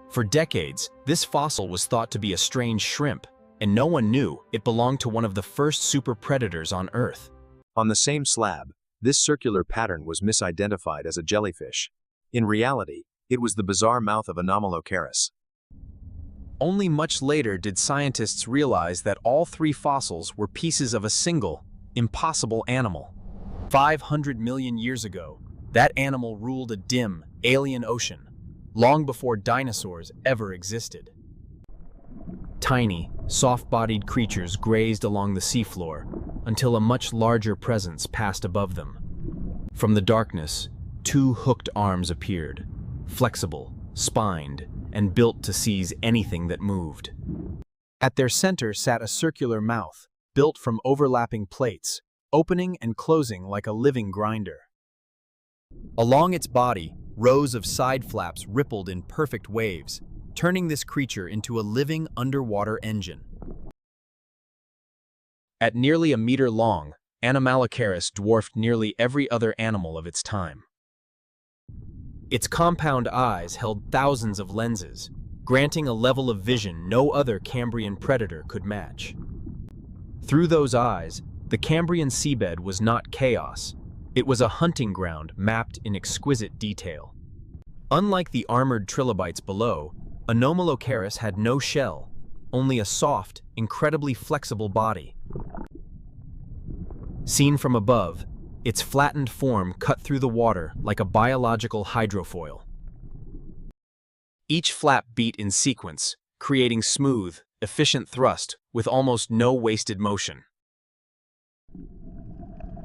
For decades, this fossil was thought to be a strange shrimp, and no one knew it belonged to one of the first super predators on Earth. On the same slab, this circular pattern was misidentified as a jellyfish. In reality, it was the bizarre mouth of Anomalocaris. Only much later did scientists realize that all three fossils were pieces of a single, impossible animal. 500 million years ago, that animal ruled a dim, alien ocean, long before dinosaurs ever existed. Tiny, soft-bodied creatures grazed along the seafloor until a much larger presence passed above them. From the darkness, two hooked arms appeared, flexible, spined, and built to seize anything that moved. At their center sat a circular mouth, built from overlapping plates, opening and closing like a living grinder. Along its body, rows of side flaps rippled in perfect waves, turning this creature into a living underwater engine. At nearly a meter long, Anomalocaris dwarfed nearly every other animal of its time. Its compound eyes held thousands of lenses, granting a level of vision no other Cambrian predator could match. Through those eyes, the Cambrian seabed was not chaos. It was a hunting ground mapped in exquisite detail. Unlike the armored trilobites below, Anomalocaris had no shell, only a soft, incredibly flexible body. Seen from above, its flattened form cut through the water like a biological hydrofoil. Each flap beat in sequence, creating smooth, efficient thrust with almost no wasted motion.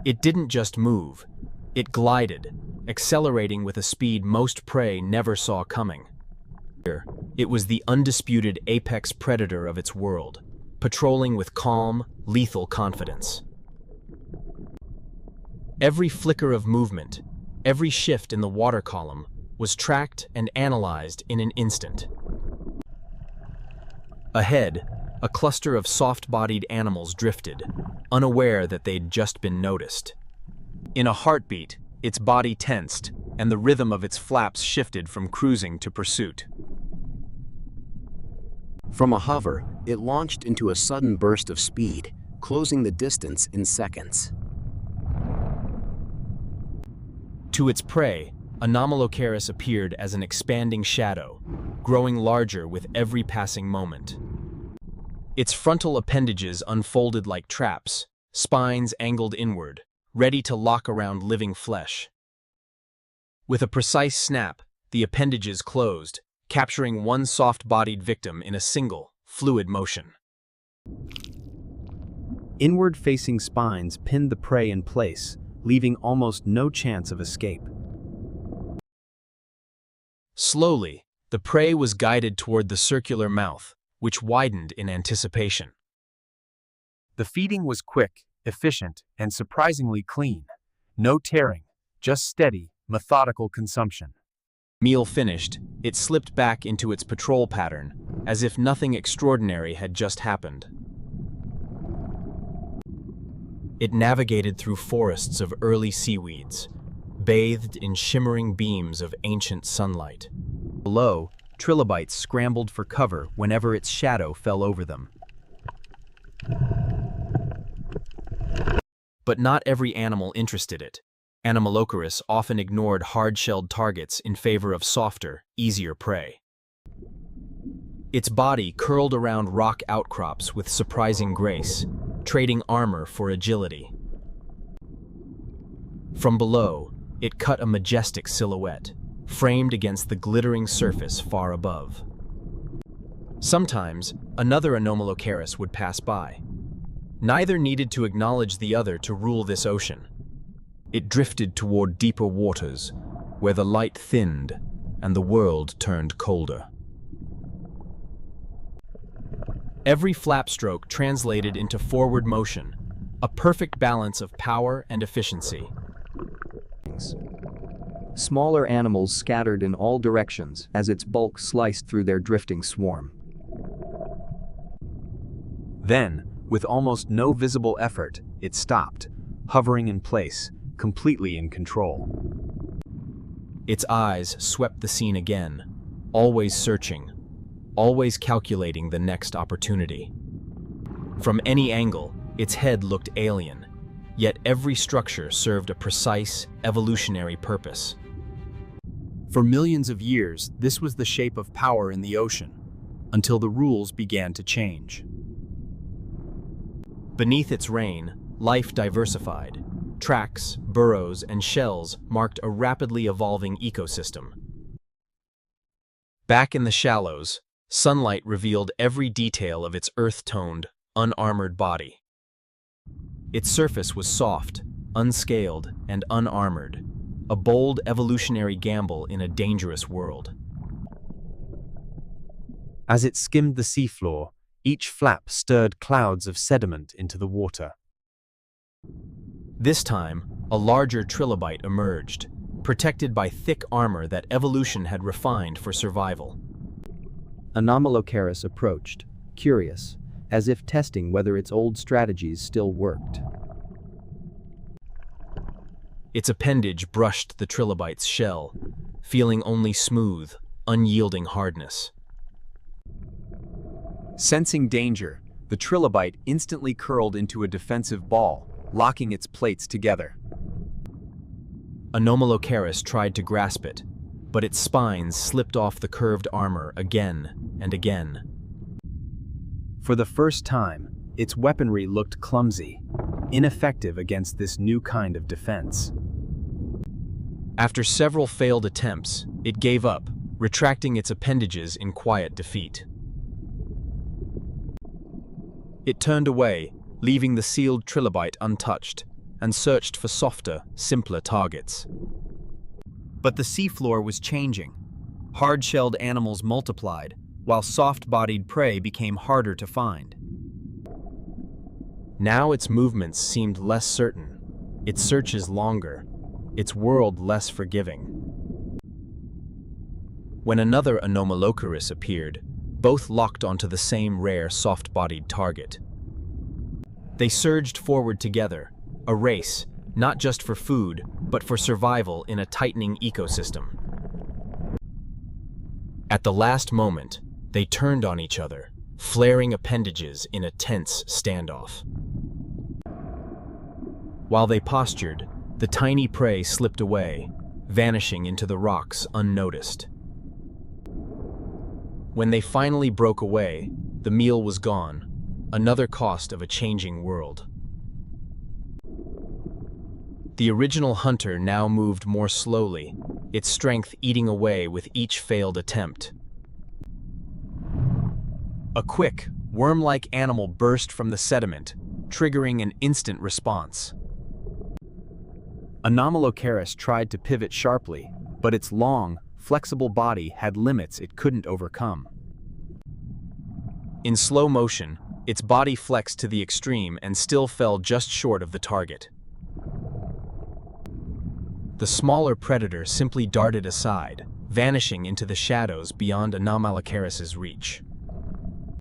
It didn't just move, it glided, accelerating with a speed most prey never saw coming. It was the undisputed apex predator of its world, patrolling with calm, lethal confidence. Every flicker of movement, every shift in the water column, was tracked and analyzed in an instant. Ahead, a cluster of soft-bodied animals drifted, unaware that they'd just been noticed. In a heartbeat, its body tensed, and the rhythm of its flaps shifted from cruising to pursuit. From a hover, it launched into a sudden burst of speed, closing the distance in seconds. To its prey, Anomalocaris appeared as an expanding shadow, growing larger with every passing moment. Its frontal appendages unfolded like traps, spines angled inward, ready to lock around living flesh. With a precise snap, the appendages closed, capturing one soft-bodied victim in a single, fluid motion. Inward-facing spines pinned the prey in place, leaving almost no chance of escape. Slowly, the prey was guided toward the circular mouth, which widened in anticipation. The feeding was quick, efficient, and surprisingly clean. No tearing, just steady, methodical consumption. Meal finished, it slipped back into its patrol pattern, as if nothing extraordinary had just happened. It navigated through forests of early seaweeds, bathed in shimmering beams of ancient sunlight. Below, trilobites scrambled for cover whenever its shadow fell over them. But not every animal interested it. Anomalocaris often ignored hard-shelled targets in favor of softer, easier prey. Its body curled around rock outcrops with surprising grace, trading armor for agility. From below, it cut a majestic silhouette, framed against the glittering surface far above. Sometimes, another Anomalocaris would pass by. Neither needed to acknowledge the other to rule this ocean. It drifted toward deeper waters, where the light thinned and the world turned colder. Every flap stroke translated into forward motion, a perfect balance of power and efficiency. Smaller animals scattered in all directions as its bulk sliced through their drifting swarm. Then, with almost no visible effort, it stopped, hovering in place, completely in control. Its eyes swept the scene again, always searching, always calculating the next opportunity. From any angle, its head looked alien, yet every structure served a precise, evolutionary purpose. For millions of years, this was the shape of power in the ocean, until the rules began to change. Beneath its reign, life diversified. Tracks, burrows, and shells marked a rapidly evolving ecosystem. Back in the shallows, sunlight revealed every detail of its earth-toned, unarmored body. Its surface was soft, unscaled, and unarmored, a bold evolutionary gamble in a dangerous world. As it skimmed the seafloor, each flap stirred clouds of sediment into the water. This time, a larger trilobite emerged, protected by thick armor that evolution had refined for survival. Anomalocaris approached, curious, as if testing whether its old strategies still worked. Its appendage brushed the trilobite's shell, feeling only smooth, unyielding hardness. Sensing danger, the trilobite instantly curled into a defensive ball, locking its plates together. Anomalocaris tried to grasp it, but its spines slipped off the curved armor again and again. For the first time, its weaponry looked clumsy, ineffective against this new kind of defense. After several failed attempts, it gave up, retracting its appendages in quiet defeat. It turned away, leaving the sealed trilobite untouched, and searched for softer, simpler targets. But the seafloor was changing. Hard-shelled animals multiplied, while soft-bodied prey became harder to find. Now its movements seemed less certain, its searches longer, its world less forgiving. When another Anomalocaris appeared, both locked onto the same rare soft-bodied target. They surged forward together, a race, not just for food, but for survival in a tightening ecosystem. At the last moment, they turned on each other, flaring appendages in a tense standoff. While they postured, the tiny prey slipped away, vanishing into the rocks unnoticed. When they finally broke away, the meal was gone, another cost of a changing world. The original hunter now moved more slowly, its strength eating away with each failed attempt. A quick, worm-like animal burst from the sediment, triggering an instant response. Anomalocaris tried to pivot sharply, but its long, flexible body had limits it couldn't overcome. In slow motion, its body flexed to the extreme and still fell just short of the target. The smaller predator simply darted aside, vanishing into the shadows beyond Anomalocaris' reach.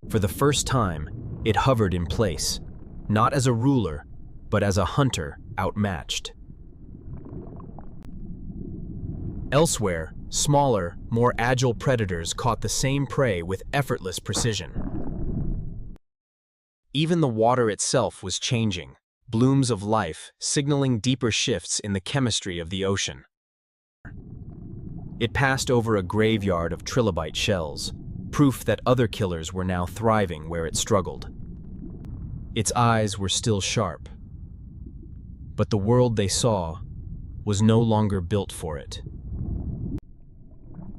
For the first time, it hovered in place, not as a ruler, but as a hunter outmatched. Elsewhere, smaller, more agile predators caught the same prey with effortless precision. Even the water itself was changing, blooms of life signaling deeper shifts in the chemistry of the ocean. It passed over a graveyard of trilobite shells, proof that other killers were now thriving where it struggled. Its eyes were still sharp, but the world they saw was no longer built for it.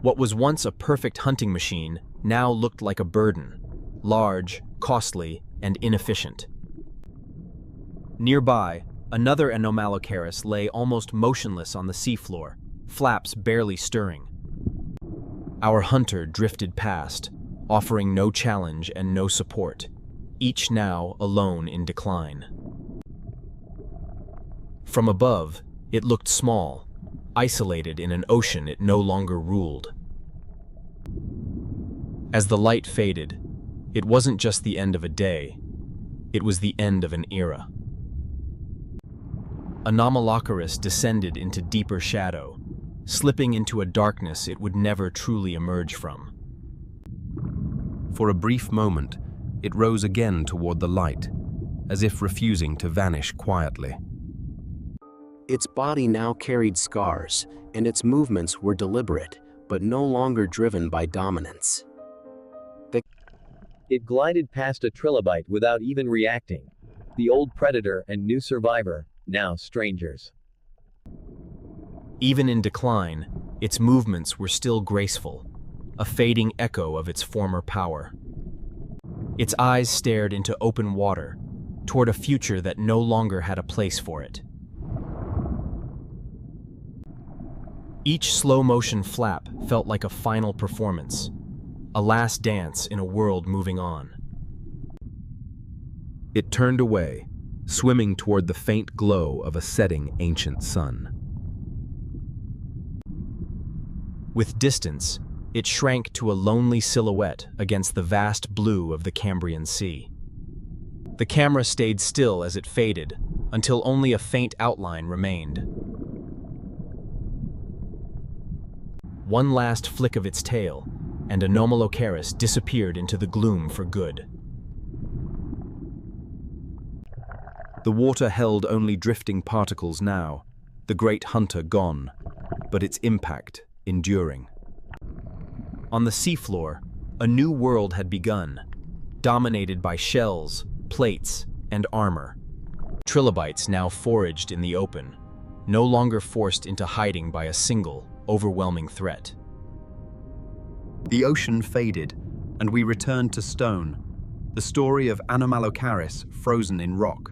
What was once a perfect hunting machine now looked like a burden, large, costly, and inefficient. Nearby, another Anomalocaris lay almost motionless on the seafloor, flaps barely stirring. Our hunter drifted past, offering no challenge and no support, each now alone in decline. From above, it looked small, isolated in an ocean it no longer ruled. As the light faded, it wasn't just the end of a day, it was the end of an era. Anomalocaris descended into deeper shadow, slipping into a darkness it would never truly emerge from. For a brief moment, it rose again toward the light, as if refusing to vanish quietly. Its body now carried scars, and its movements were deliberate, but no longer driven by dominance. It glided past a trilobite without even reacting. The old predator and new survivor, now strangers. Even in decline, its movements were still graceful, a fading echo of its former power. Its eyes stared into open water, toward a future that no longer had a place for it. Each slow-motion flap felt like a final performance, a last dance in a world moving on. It turned away, swimming toward the faint glow of a setting ancient sun. With distance, it shrank to a lonely silhouette against the vast blue of the Cambrian Sea. The camera stayed still as it faded, until only a faint outline remained. One last flick of its tail, and Anomalocaris disappeared into the gloom for good. The water held only drifting particles now, the great hunter gone, but its impact enduring. On the seafloor, a new world had begun, dominated by shells, plates, and armor. Trilobites now foraged in the open, no longer forced into hiding by a single, overwhelming threat. The ocean faded, and we returned to stone, the story of Anomalocaris frozen in rock.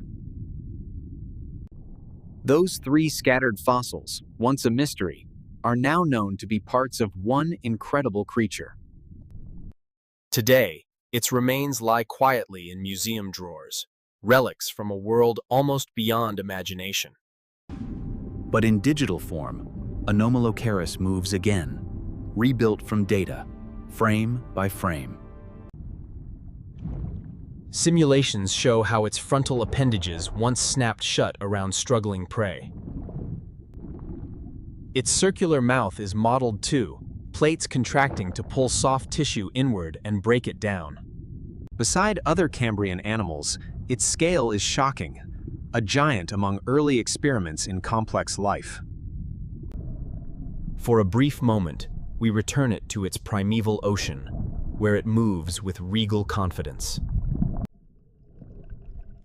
Those 3 scattered fossils, once a mystery, are now known to be parts of one incredible creature. Today, its remains lie quietly in museum drawers, relics from a world almost beyond imagination. But in digital form, Anomalocaris moves again, rebuilt from data, frame by frame. Simulations show how its frontal appendages once snapped shut around struggling prey. Its circular mouth is modeled too, plates contracting to pull soft tissue inward and break it down. Beside other Cambrian animals, its scale is shocking, a giant among early experiments in complex life. For a brief moment, we return it to its primeval ocean, where it moves with regal confidence.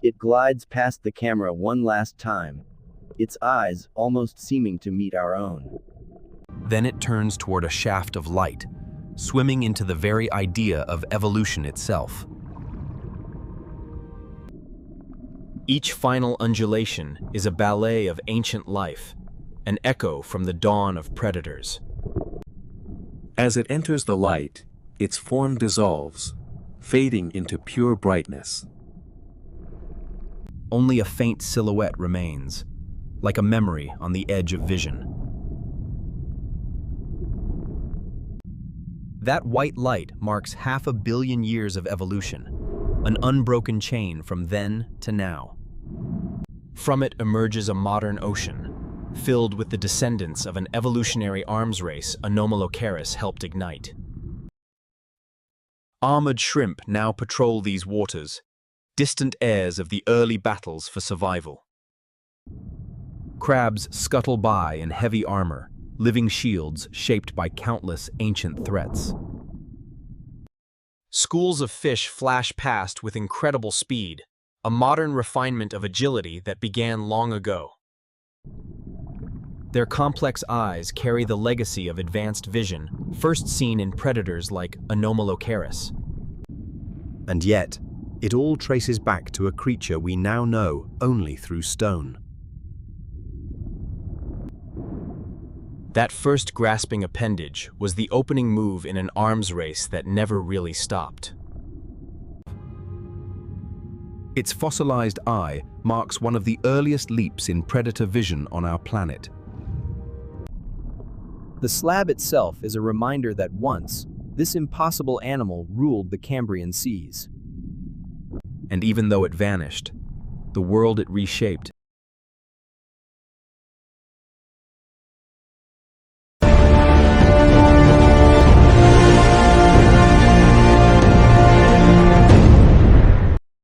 It glides past the camera one last time, its eyes almost seeming to meet our own. Then it turns toward a shaft of light, swimming into the very idea of evolution itself. Each final undulation is a ballet of ancient life, an echo from the dawn of predators. As it enters the light, its form dissolves, fading into pure brightness. Only a faint silhouette remains, like a memory on the edge of vision. That white light marks 500 million years of evolution, an unbroken chain from then to now. From it emerges a modern ocean, filled with the descendants of an evolutionary arms race Anomalocaris helped ignite. Armored shrimp now patrol these waters, distant heirs of the early battles for survival. Crabs scuttle by in heavy armor, living shields shaped by countless ancient threats. Schools of fish flash past with incredible speed, a modern refinement of agility that began long ago. Their complex eyes carry the legacy of advanced vision, first seen in predators like Anomalocaris. And yet, it all traces back to a creature we now know only through stone. That first grasping appendage was the opening move in an arms race that never really stopped. Its fossilized eye marks one of the earliest leaps in predator vision on our planet. The slab itself is a reminder that once, this impossible animal ruled the Cambrian seas. And even though it vanished, the world it reshaped